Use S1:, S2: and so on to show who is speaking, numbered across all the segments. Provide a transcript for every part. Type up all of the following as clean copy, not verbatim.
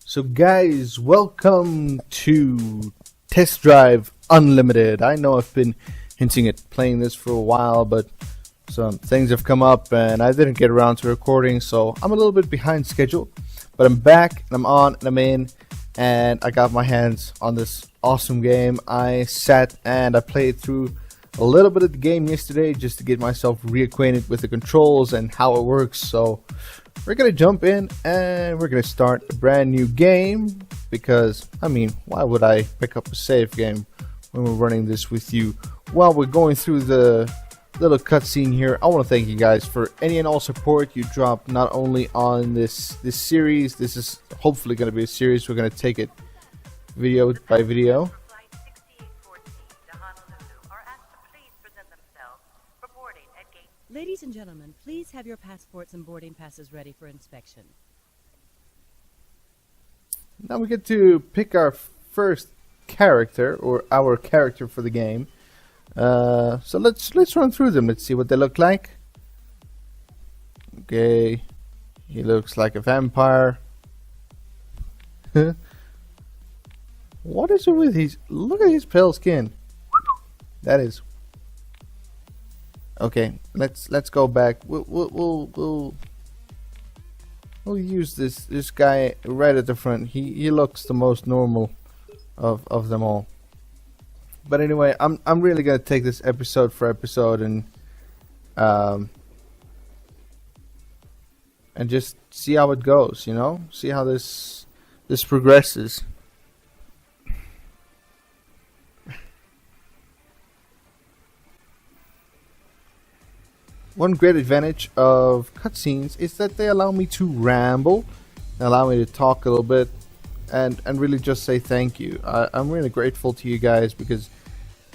S1: So guys, welcome to Test Drive Unlimited. I know I've been hinting at playing this for a while, but some things have come up and I didn't get around to recording, so I'm a little bit behind schedule. But I'm back, and I'm on, and I'm in, and I got my hands on this awesome game. I sat and I played through a little bit of the game yesterday just to get myself reacquainted with the controls and how it works. So we're gonna jump in and we're gonna start a brand new game, because I mean, why would I pick up a save game when we're running this with you while we're going through the little cutscene here? I want to thank you guys for any and all support you drop, not only on this series. This is hopefully going to be a series. We're going to take it video by video.
S2: Ladies and gentlemen, please have your passports and boarding passes ready for inspection.
S1: Now we get to pick our first character, or our character for the game. So let's run through them. Let's see what they look like. Okay, he looks like a vampire. What is it with his? Look at his pale skin. That is. Okay, let's go back. We'll use this guy right at the front. He looks the most normal of them all. But anyway, I'm really gonna take this episode for episode and just see how it goes. You know, see how this progresses. One great advantage of cutscenes is that they allow me to ramble, they allow me to talk a little bit, and really just say thank you. I'm really grateful to you guys, because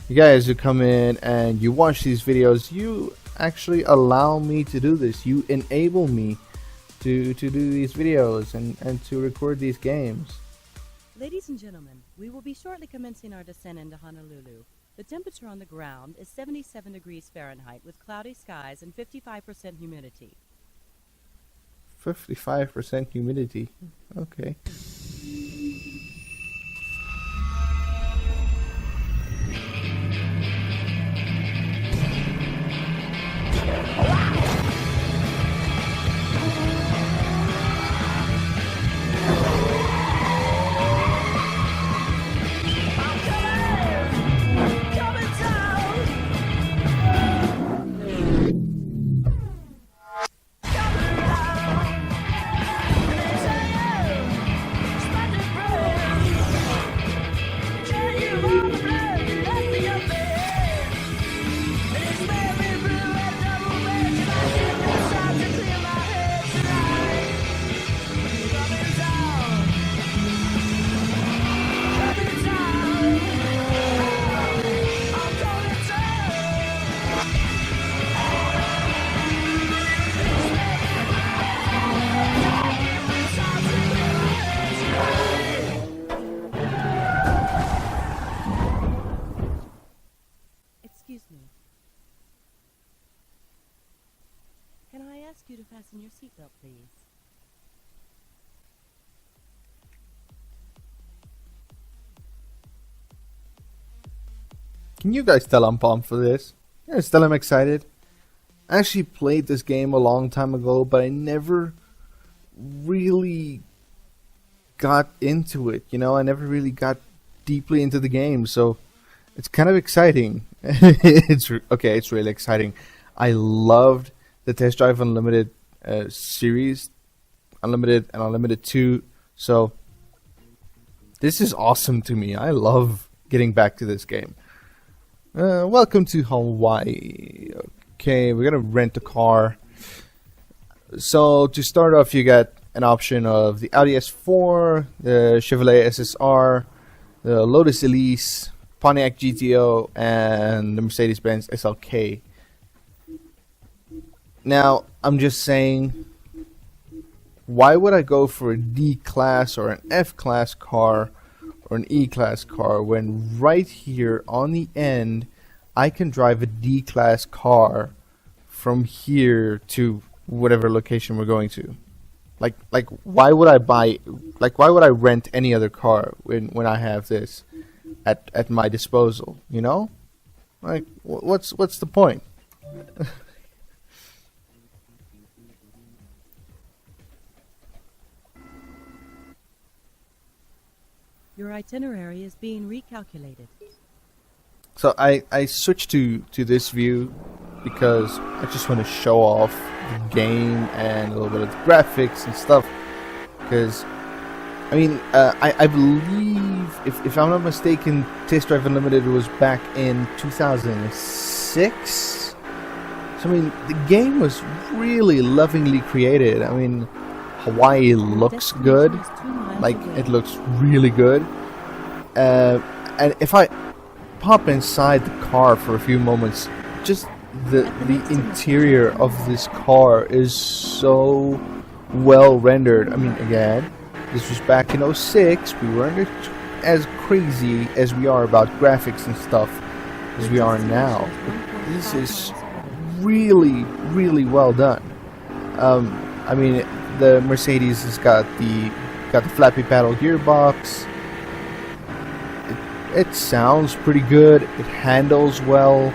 S1: you guys who come in and you watch these videos, you actually allow me to do this. You enable me to do these videos and to record these games.
S2: Ladies and gentlemen, we will be shortly commencing our descent into Honolulu. The temperature on the ground is 77 degrees Fahrenheit with cloudy skies and 55% humidity.
S1: 55% humidity. Okay.
S2: Excuse me. Can I ask you to fasten your seatbelt, please?
S1: Can you guys tell I'm pumped for this? Yeah, still I'm excited. I actually played this game a long time ago, but I never really got into it. You know, I never really got deeply into the game, so it's kind of exciting. It's really exciting. I loved the Test Drive Unlimited series, Unlimited and Unlimited 2. So this is awesome to me. I love getting back to this game. Welcome to Hawaii. Okay, we're gonna rent a car. So to start off, you got an option of the Audi S4, the Chevrolet SSR, the Lotus Elise, Pontiac GTO, and the Mercedes-Benz SLK. Now, I'm just saying, why would I go for a D-Class or an F-Class car or an E-Class car when right here on the end I can drive a D-Class car from here to whatever location we're going to? Like why would I buy? Like why would I rent any other car when I have this at my disposal? You know, like what's the point?
S2: Your itinerary is being recalculated.
S1: So I switched to this view because I just want to show off the game and a little bit of the graphics and stuff. Because I mean, I believe if I'm not mistaken, Test Drive Unlimited was back in 2006. So I mean, the game was really lovingly created. I mean, Hawaii looks good, like it looks really good. And if I pop inside the car for a few moments, just the interior of this car is so well rendered. I mean, again, this was back in '06. We weren't as crazy as we are about graphics and stuff as we are now. But this is really, really well done. I mean, the Mercedes has got the flappy paddle gearbox. It sounds pretty good. It handles well.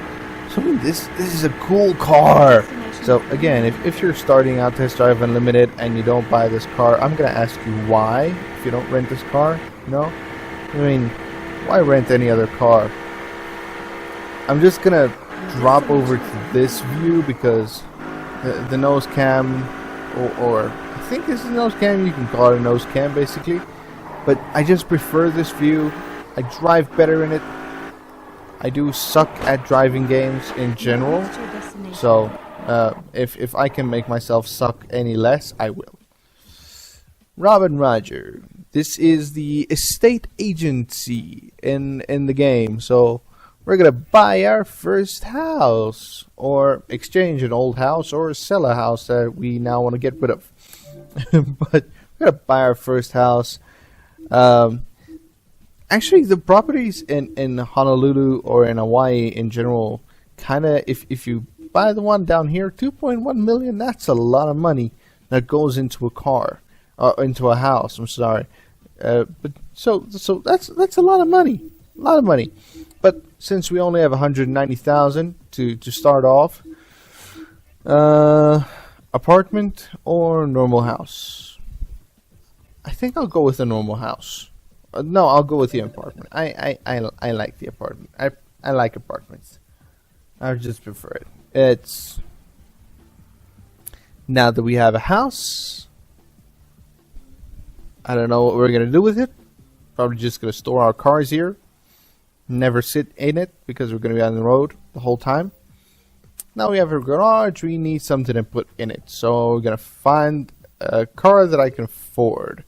S1: So I mean, this is a cool car. So again, if you're starting out Test Drive Unlimited and you don't buy this car, I'm gonna ask you why. If you don't rent this car, no. I mean, why rent any other car? I'm just gonna drop over to this view because the nose cam, or I think this is nose cam. You can call it a nose cam, basically. But I just prefer this view. I drive better in it. I do suck at driving games in general, so if I can make myself suck any less, I will. Rob and Roger. This is the estate agency in the game, so we're gonna buy our first house, or exchange an old house, or sell a house that we now want to get rid of. But we're gonna buy our first house. Actually, the properties in Honolulu or in Hawaii in general, kind of, if you buy the one down here, 2.1 million, that's a lot of money that goes into a car, into a house. I'm sorry, but so that's a lot of money, But since we only have 190,000 to start off, apartment or normal house? I think I'll go with a normal house. No, I'll go with the apartment. I like the apartment. I like apartments. I just prefer it. It's now that we have a house, I don't know what we're gonna do with it. Probably just gonna store our cars here. Never sit in it because we're gonna be on the road the whole time. Now we have a garage. We need something to put in it, so we're gonna find a car that I can afford.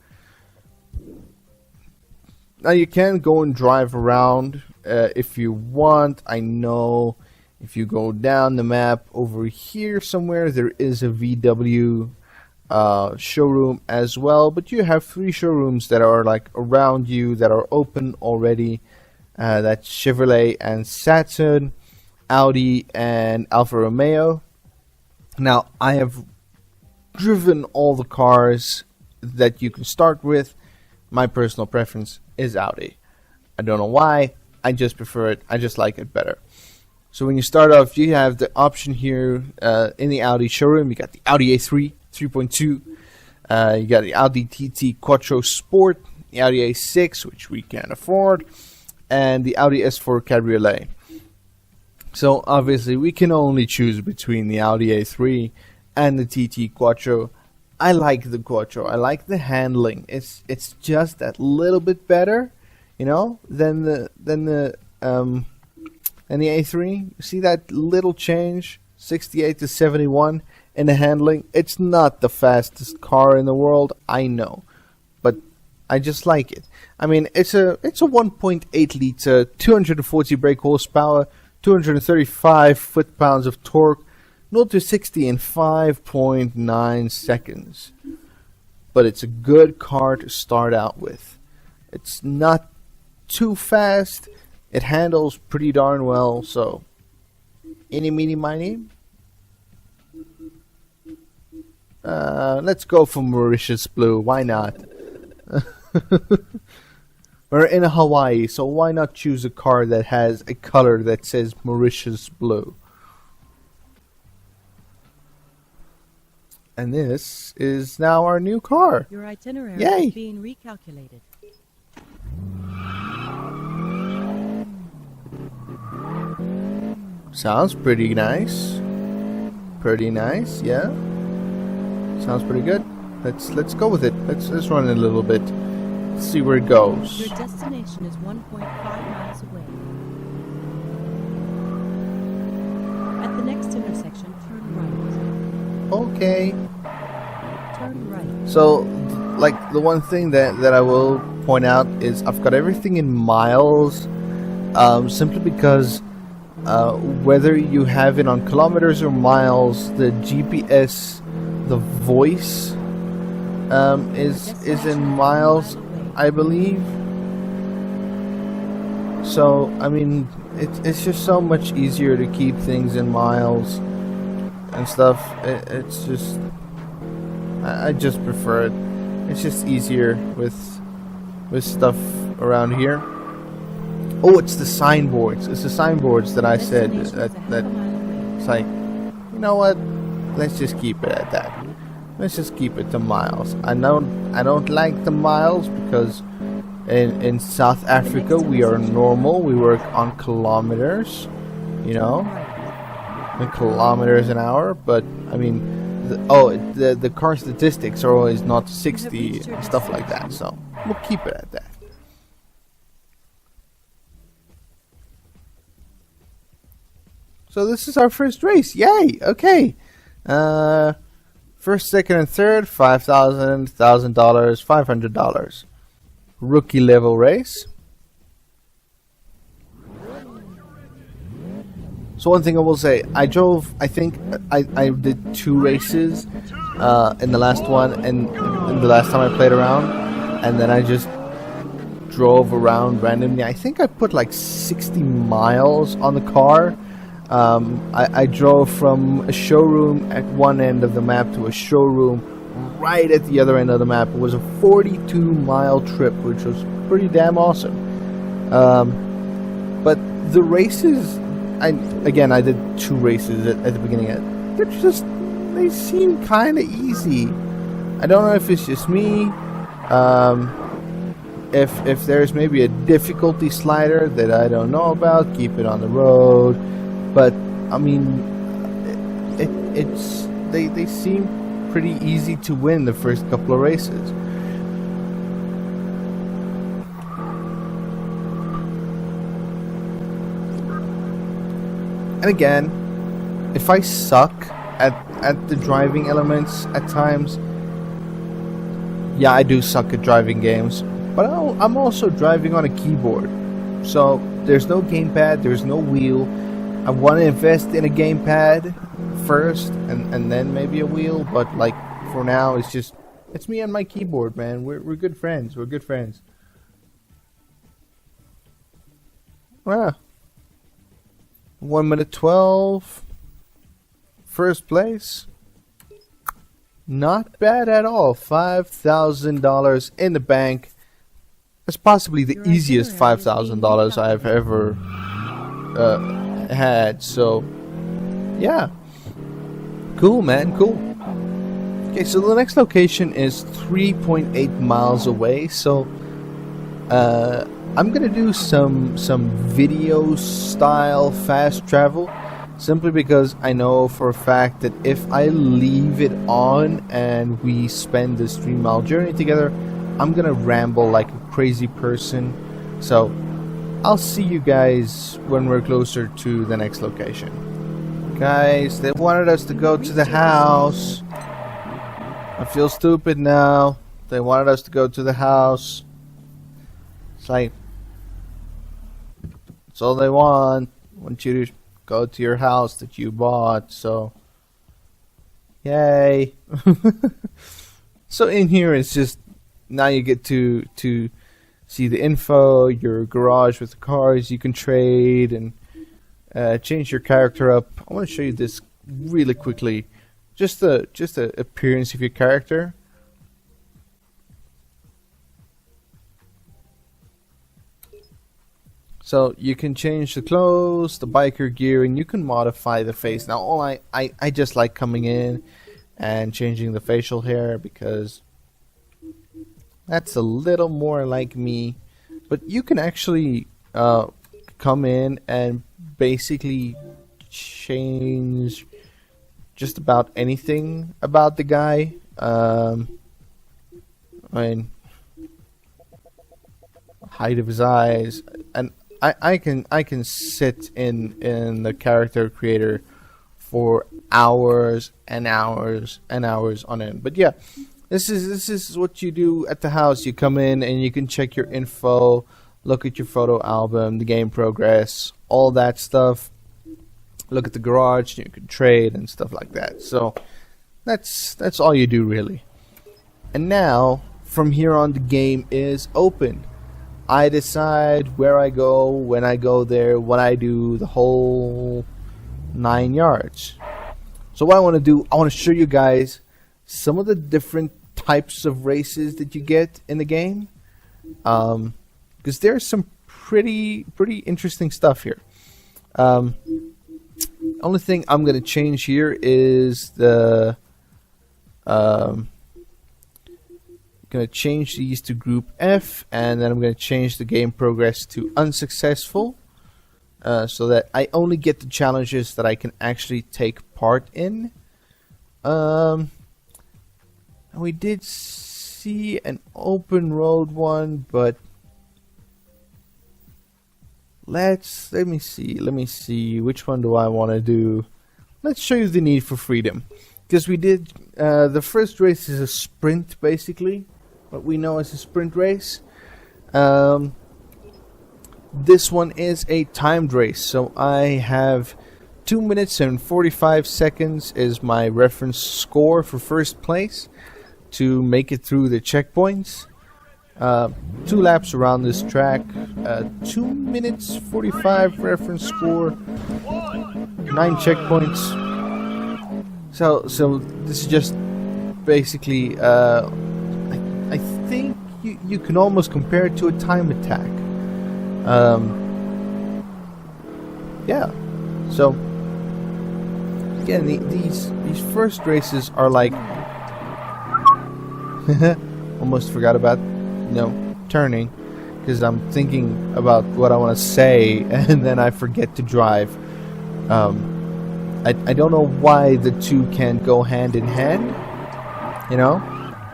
S1: Now you can go and drive around if you want. I know if you go down the map over here somewhere, there is a VW showroom as well. But you have 3 showrooms that are like around you that are open already. That's Chevrolet and Saturn, Audi and Alfa Romeo. Now I have driven all the cars that you can start with. My personal preference is Audi. I don't know why. I just prefer it. I just like it better. So when you start off, you have the option here in the Audi showroom. You got the Audi A3 3.2. You got the Audi TT Quattro Sport, the Audi A6, which we can't afford, and the Audi S4 Cabriolet. So obviously we can only choose between the Audi A3 and the TT Quattro. I like the Quattro. I like the handling. It's just that little bit better, you know, than the A3. You see that little change, 68 to 71 in the handling. It's not the fastest car in the world, I know, but I just like it. I mean, it's a 1.8 liter, 240 brake horsepower, 235 foot-pounds of torque. 0 to 60 in 5.9 seconds. But it's a good car to start out with. It's not too fast. It handles pretty darn well. So, eeny, meeny, miny. Let's go for Mauritius Blue. Why not? We're in Hawaii, so why not choose a car that has a color that says Mauritius Blue? And this is now our new car.
S2: Your itinerary
S1: Yay.
S2: is being recalculated.
S1: Sounds pretty nice. Pretty nice, yeah. Sounds pretty good. Let's go with it. Let's run it a little bit. Let's see where it goes.
S2: Your destination is 1.5 miles away. At the next intersection, turn right.
S1: Okay.
S2: Turn right.
S1: So, like, the one thing that I will point out is I've got everything in miles, simply because whether you have it on kilometers or miles, the GPS, the voice, is in miles, I believe. So, I mean, it's just so much easier to keep things in miles and stuff. It's just, I just prefer it. It's just easier with stuff around here. Oh, it's the signboards. It's the signboards that I said that it's like, you know what? Let's just keep it at that. Let's just keep it to miles. I don't like the miles because in South Africa we are normal. We work on kilometers, you know, in kilometers an hour. But I mean, the car statistics are always not 60 and stuff like that. So we'll keep it at that. So this is our first race. Yay! Okay. First, second, and third, $5,000, $1,000, $500. Rookie level race. So one thing I will say, I think I did 2 races in the last one and in the last time I played around, and then I just drove around randomly. I think I put like 60 miles on the car. I drove from a showroom at one end of the map to a showroom right at the other end of the map. It was a 42-mile trip, which was pretty damn awesome. But the races, I did 2 races at the beginning. They seem kind of easy. I don't know if it's just me. If there's maybe a difficulty slider that I don't know about, keep it on the road. But I mean, they seem pretty easy to win the first couple of races. And again, if I suck at the driving elements at times, yeah, I do suck at driving games. But I'm also driving on a keyboard, so there's no gamepad, there's no wheel. I want to invest in a gamepad first, and then maybe a wheel. But like for now, it's me and my keyboard, man. We're good friends. We're good friends. Wow. 1 minute 12. First place. Not bad at all. $5,000 in the bank. That's possibly the easiest $5,000 I've ever had. So yeah, cool, man, cool. Okay, so the next location is 3.8 miles away. So I'm gonna do some video style fast travel, simply because I know for a fact that if I leave it on and we spend this 3-mile journey together, I'm gonna ramble like a crazy person. So I'll see you guys when we're closer to the next location. Guys, they wanted us to go to the house. I feel stupid now. They wanted us to go to the house. It's like, that's all they want. I want you to go to your house that you bought. So, yay. So in here it's just, now you get to see the info, your garage with the cars you can trade, and change your character up. I want to show you this really quickly, just the appearance of your character. So you can change the clothes, the biker gear, and you can modify the face. Now, all I just like coming in and changing the facial hair because that's a little more like me. But you can actually come in and basically change just about anything about the guy. I mean, height of his eyes, and I can sit in the character creator for hours and hours and hours on end. But yeah, this is what you do at the house. You come in and you can check your info, look at your photo album, the game progress, all that stuff. Look at the garage, you can trade and stuff like that. So that's all you do really. And now from here on, the game is open. I decide where I go, when I go there, what I do, the whole 9 yards. So what I want to do, I want to show you guys some of the different types of races that you get in the game, because there's some pretty interesting stuff here. Only thing I'm going to change here is the going to change these to group F, and then I'm going to change the game progress to unsuccessful, so that I only get the challenges that I can actually take part in. We did see an open road one, but let me see which one do I want to do. Let's show you the Need for Freedom, because we did the first race is a sprint, basically what we know as a sprint race. This one is a timed race, so I have 2 minutes and 45 seconds is my reference score for first place to make it through the checkpoints. 2 laps around this track, 2 minutes 45 reference score, 9 checkpoints. So this is just basically I think you can almost compare it to a time attack. Yeah. So again, these first races are like almost forgot about turning, because I'm thinking about what I want to say and then I forget to drive. I don't know why the two can't go hand in hand.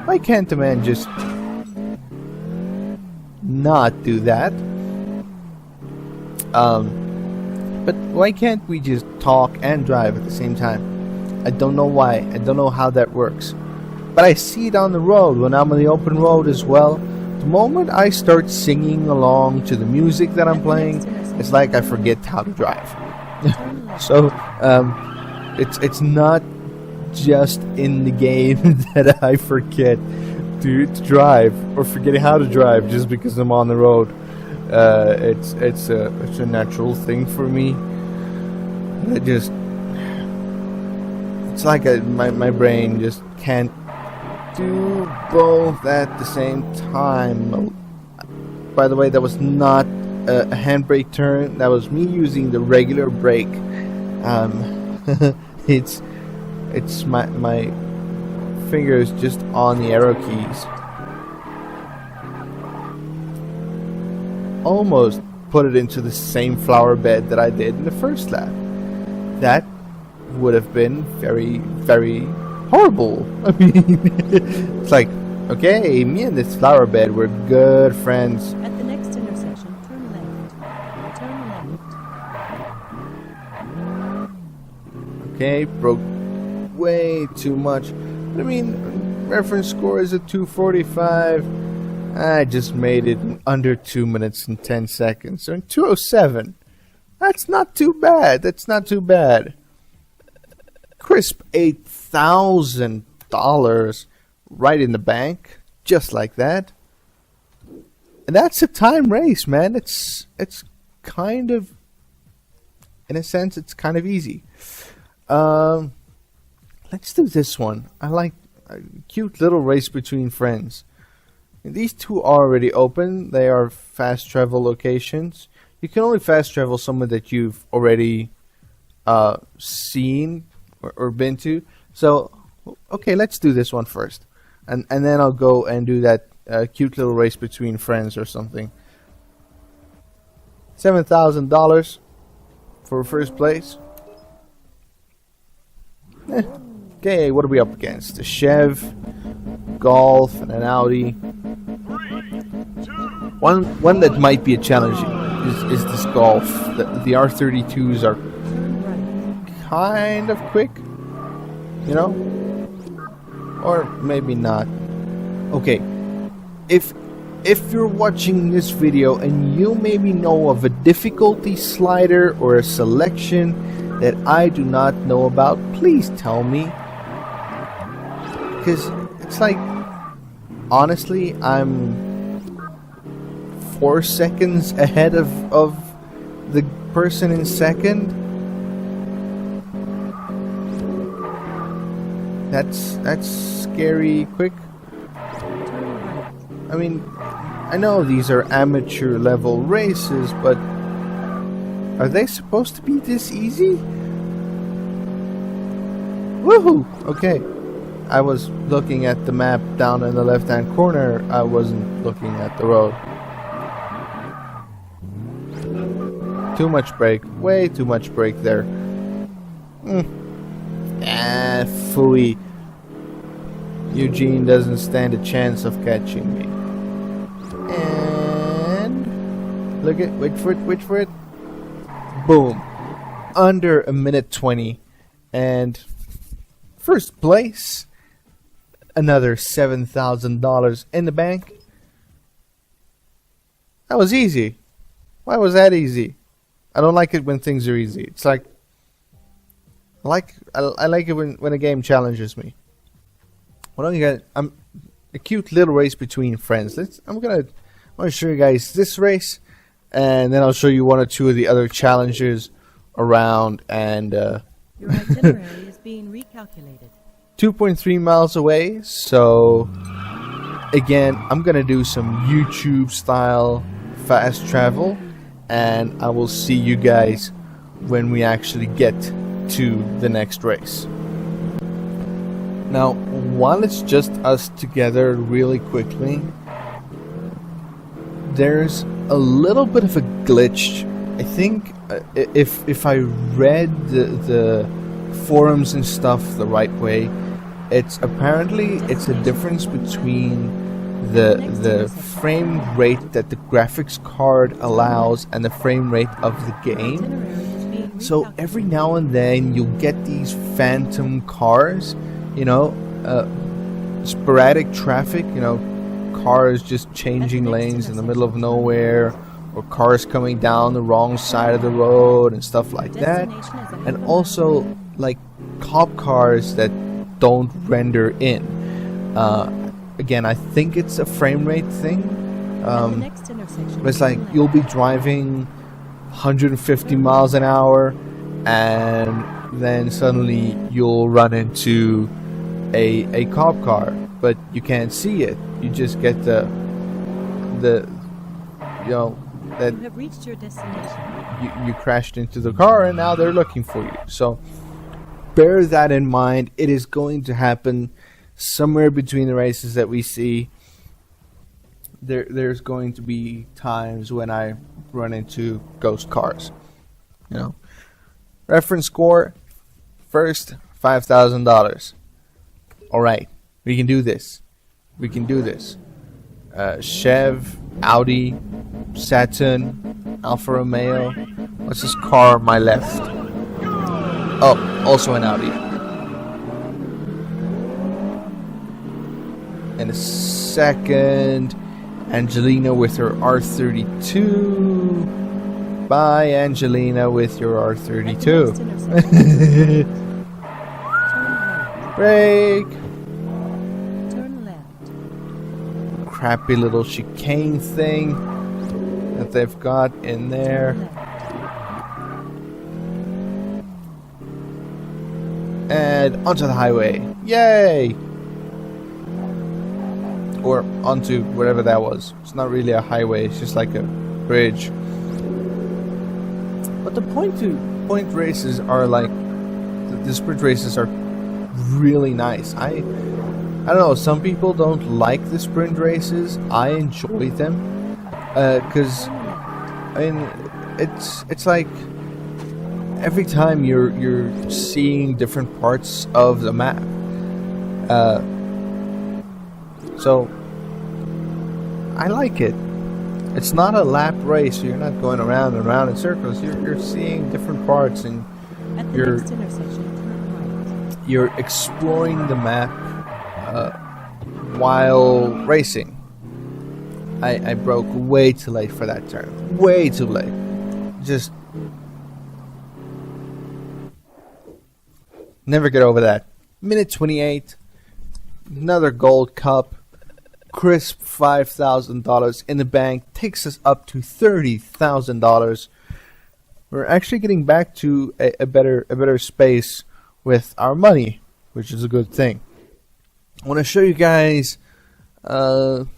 S1: Why can't the man just not do that? But why can't we just talk and drive at the same time? I don't know why. I don't know how that works. But I see it on the road when I'm on the open road as well. The moment I start singing along to the music that I'm playing, it's like I forget how to drive. So it's not just in the game that I forget to drive or forgetting how to drive just because I'm on the road. It's a natural thing for me. It's like my brain just can't do both at the same time. By the way, that was not a handbrake turn. That was me using the regular brake. It's my fingers just on the arrow keys. Almost put it into the same flower bed that I did in the first lap. That would have been very, very horrible. I mean, it's like, okay, me and this flower bed, we're good friends.
S2: At the next intersection, turn left. Turn left.
S1: Okay, broke way too much. I mean, reference score is a 245. I just made it in under 2 minutes and 10 seconds. So in 207. That's not too bad. That's not too bad. Crisp $8,000 right in the bank. Just like that. And that's a time race, man. It's kind of, in a sense, it's kind of easy. Let's let's do this one. I like a cute little race between friends. These two are already open. They are fast travel locations. You can only fast travel somewhere that you've already seen or been to. So, okay, let's do this one first. And then I'll go and do that cute little race between friends or something. $7,000 for first place. Okay, what are we up against? A Chev, Golf, and an Audi. One that might be a challenge is this Golf. The R32s are kind of quick, you know, or maybe not. Okay, if you're watching this video and you maybe know of a difficulty slider or a selection that I do not know about, please tell me, because it's like, honestly, I'm 4 seconds ahead of the person in second. That's scary quick. I mean, I know these are amateur level races, but are they supposed to be this easy? Woohoo! Okay. I was looking at the map down in the left hand corner. I wasn't looking at the road. Too much brake. Way too much brake there. Phooey. Eugene doesn't stand a chance of catching me. And look at, wait for it. Boom. Under a minute 20. And first place. Another $7,000 in the bank. That was easy. Why was that easy? I don't like it when things are easy. It's like I like it when a game challenges me. Well, I'm a cute little race between friends. I'm gonna show you guys this race, and then I'll show you one or two of the other challenges around. And
S2: your itinerary is being recalculated.
S1: 2.3 miles away. So again, I'm gonna do some YouTube style fast travel, and I will see you guys when we actually get to the next race. Now, while it's just us together really quickly, there's a little bit of a glitch. I think if I read the forums and stuff the right way, it's a difference between the frame rate that the graphics card allows and the frame rate of the game. So every now and then you'll get these phantom cars, you know, sporadic traffic, you know, cars just changing lanes in the middle of nowhere, or cars coming down the wrong side of the road and stuff like that. And also like cop cars that don't render in. Again, I think it's a frame rate thing. It's like you'll be driving 150 miles an hour, and then suddenly you'll run into a cop car, but you can't see it. You just get the you know that
S2: you have reached your destination.
S1: You crashed into the car, and now they're looking for you. So bear that in mind. It is going to happen somewhere between the races that we see. There's going to be times when I run into ghost cars. You know, reference score first $5,000. All right, we can do this. We can do this. Chev, Audi, Saturn, Alfa Romeo. What's this car on my left? Oh, also an Audi. And a second, Angelina with her R32. Bye, Angelina, with your R32. Brake.
S2: Turn left.
S1: Crappy little chicane thing that they've got in there. And onto the highway. Yay! Or onto whatever that was. It's not really a highway, it's just like a bridge. But the point races are like, the sprint races are really nice. I don't know, some people don't like the sprint races. I enjoy them. Cause I mean it's like every time you're seeing different parts of the map. So I like it. It's not a lap race, so you're not going around and around in circles. You're seeing different parts, and
S2: At the next intersection, turn right.
S1: you're exploring the map while racing. I broke way too late for that turn. Way too late. Just never get over that. Minute 28. Another gold cup. Crisp $5,000 in the bank. Takes us up to $30,000. We're actually getting back to a better space with our money, which is a good thing. I want to show you guys the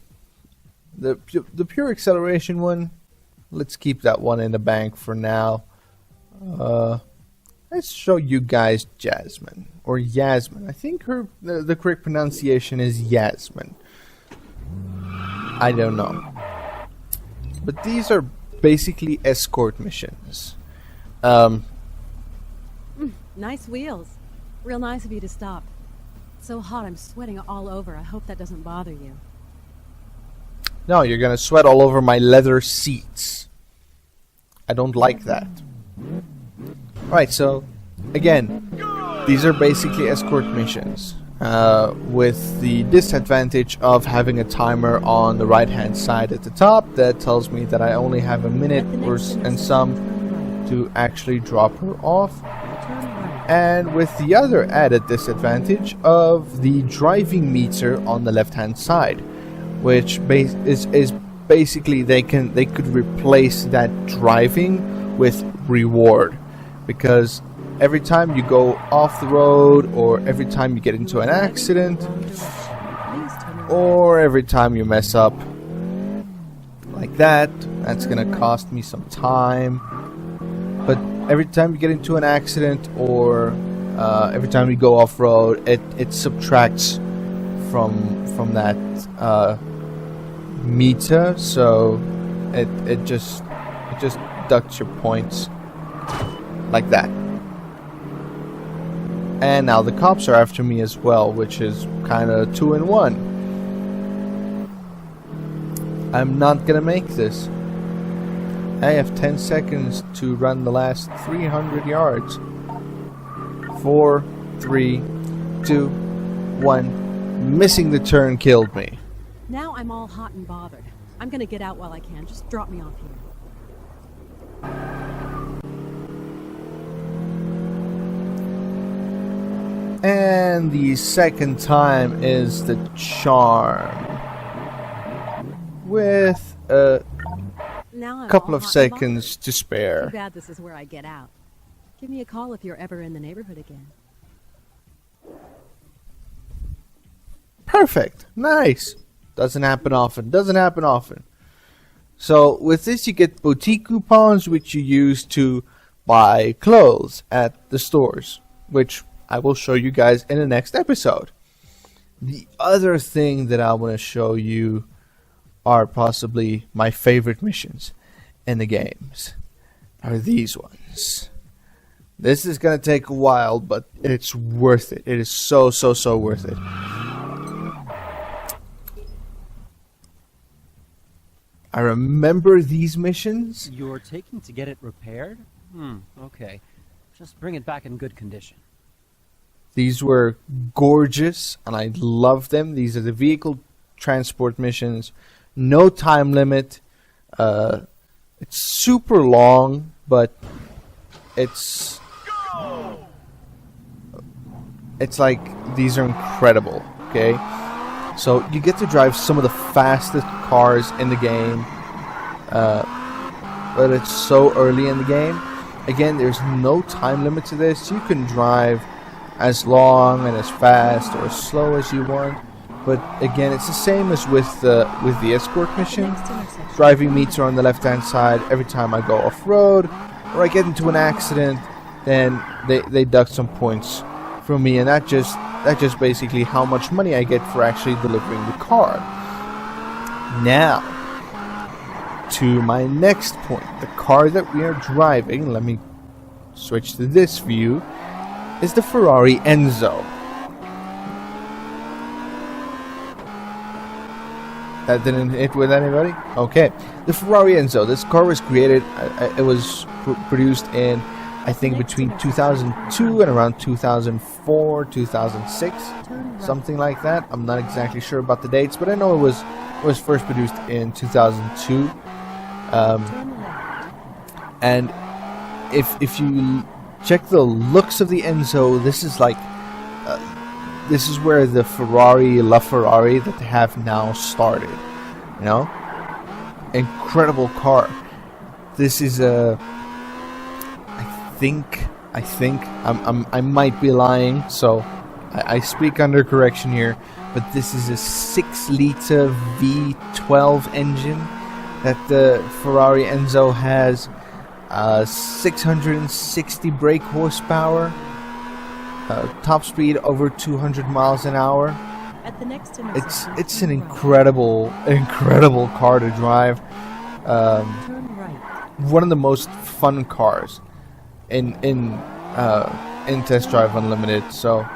S1: pure acceleration one. Let's keep that one in the bank for now. Let's show you guys Jasmine or Yasmin. I think the correct pronunciation is Yasmin. I don't know. But these are basically escort missions.
S3: Nice wheels. Real nice of you to stop. It's so hot I'm sweating all over. I hope that doesn't bother you.
S1: No, you're gonna sweat all over my leather seats. I don't like that. Right, so again, these are basically escort missions. With the disadvantage of having a timer on the right hand side at the top that tells me that I only have a minute and some to actually drop her off, and with the other added disadvantage of the driving meter on the left hand side, which is basically they could replace that driving with reward, because every time you go off the road, or every time you get into an accident, or every time you mess up like that, that's gonna cost me some time. But every time you get into an accident, or every time you go off road, it subtracts from that meter, so it just deducts your points like that. And now the cops are after me as well, which is kind of 2 in 1. I'm not gonna make this. I have 10 seconds to run the last 300 yards. 4, 3, 2, 1. Missing the turn killed me.
S3: Now I'm all hot and bothered. I'm gonna get out while I can. Just drop me off here.
S1: And the second time is the charm. With a couple of seconds to spare.
S3: Too bad this is where I get out. Give me a call if you're ever in the neighborhood again.
S1: Perfect. Nice. Doesn't happen often. So with this you get boutique coupons, which you use to buy clothes at the stores, which I will show you guys in the next episode. The other thing that I want to show you are possibly my favorite missions in the games. Are these ones. This is going to take a while, but it's worth it. It is so worth it. I remember these missions.
S4: You're taking to get it repaired? Okay. Just bring it back in good condition.
S1: These were gorgeous, and I love them. These are the vehicle transport missions. No time limit. It's super long, but it's like these are incredible. Okay, so you get to drive some of the fastest cars in the game, but it's so early in the game. Again, there's no time limit to this. You can drive as long and as fast or as slow as you want. But again, it's the same as with the escort mission. Driving meter on the left-hand side. Every time I go off-road or I get into an accident, then they deduct some points from me, and that just basically how much money I get for actually delivering the car. Now, to my next point, the car that we are driving. Let me switch to this view. Is the Ferrari Enzo. That didn't hit with anybody? Okay. The Ferrari Enzo. This car was created, it was produced in, I think, between 2002 and around 2004, 2006. Something like that. I'm not exactly sure about the dates, but I know it was first produced in 2002. And if you check the looks of the Enzo, this is like this is where the La Ferrari that they have now started. You know, incredible car. This is a. I might be lying, so I speak under correction here. But this is a 6-liter V12 engine that the Ferrari Enzo has. 660 brake horsepower. Top speed over 200 miles an hour.
S2: At the next
S1: It's an incredible car to drive.
S2: turn right.
S1: One of the most fun cars in Test Drive Unlimited. So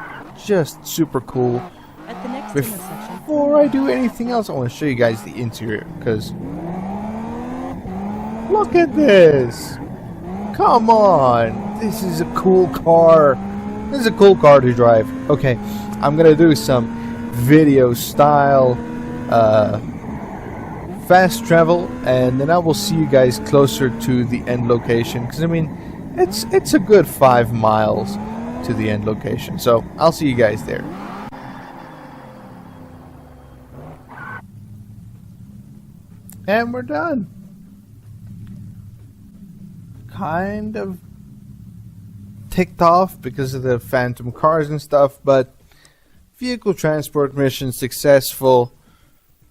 S1: just super cool.
S2: At the next intersection.
S1: Before I do anything else, I want to show you guys the interior, because look at this. Come on. This is a cool car. This is a cool car to drive. Okay, I'm gonna do some video style fast travel, and then I will see you guys closer to the end location, because I mean it's a good 5 miles to the end location. So I'll see you guys there. And we're done. Kind of ticked off because of the phantom cars and stuff, but vehicle transport mission successful.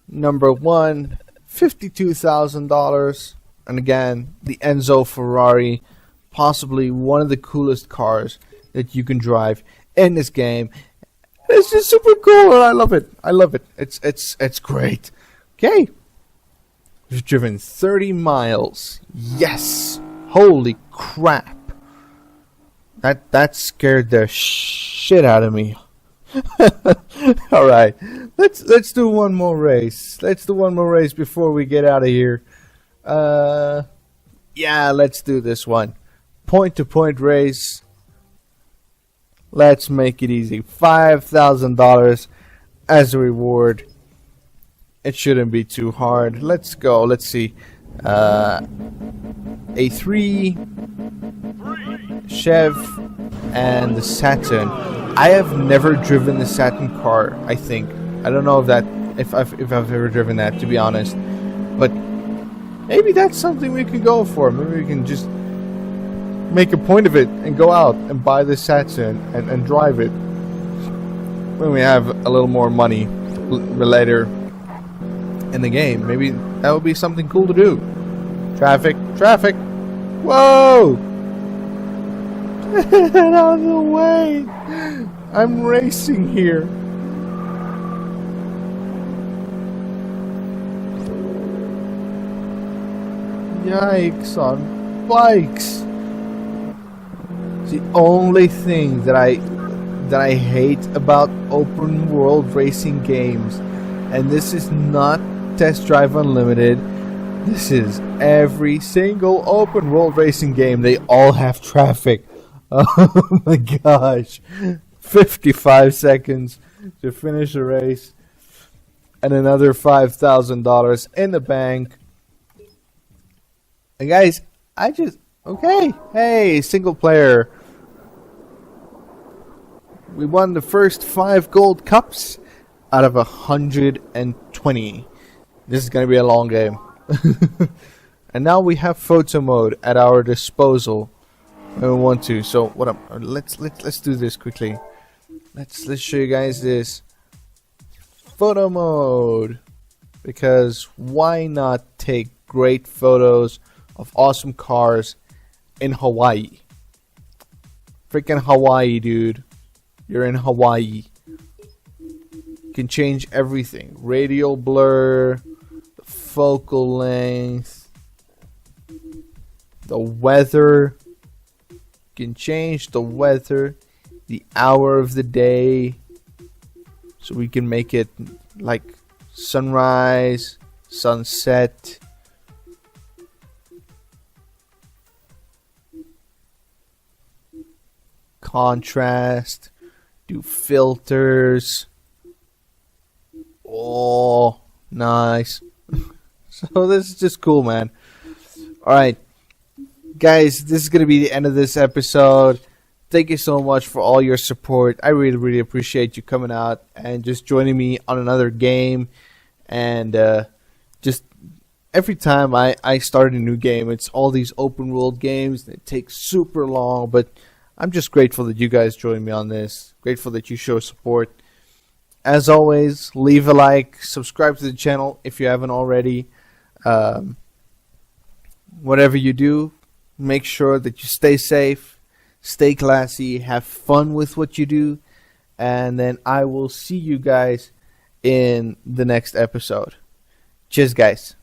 S1: Number 1, $52,000, and again, the Enzo Ferrari, possibly one of the coolest cars that you can drive in this game. It's just super cool, and I love it. I love it. It's great. Okay, we've driven 30 miles. Yes. Holy crap. That scared the shit out of me. All right, let's do one more race. Let's do one more race before we get out of here. Yeah, let's do this one. Point-to-point race. Let's make it easy. $5,000 as a reward. It shouldn't be too hard. Let's go. Let's see. A3, Chev, and the Saturn. I have never driven the Saturn car. I think I don't know if I've ever driven that, to be honest. But maybe that's something we can go for. Maybe we can just make a point of it and go out and buy the Saturn and drive it when we have a little more money later in the game. Maybe that would be something cool to do. Traffic. Whoa! Get out of the way! I'm racing here. Yikes on bikes. The only thing that I hate about open world racing games, and this is not Test Drive Unlimited, this is every single open world racing game, they all have traffic. Oh my gosh. 55 seconds to finish a race, and another $5,000 in the bank. And guys, okay, hey, single player. We won the first 5 gold cups out of 120. This is going to be a long game. And now we have photo mode at our disposal when we want to. So let's do this quickly. let's show you guys this photo mode, because why not take great photos of awesome cars in Hawaii? Freaking Hawaii, dude. You're in Hawaii. You can change everything. Radial blur, the focal length, the weather. You can change the weather, the hour of the day, so we can make it like sunrise, sunset. Contrast, do filters. Oh, nice. So this is just cool, man. Alright, guys, this is going to be the end of this episode. Thank you so much for all your support. I really, really appreciate you coming out and just joining me on another game. And just every time I start a new game, it's all these open world games. It takes super long, but I'm just grateful that you guys join me on this. Grateful that you show support. As always, leave a like, subscribe to the channel if you haven't already. Whatever you do, make sure that you stay safe, stay classy, have fun with what you do, and then I will see you guys in the next episode. Cheers, guys.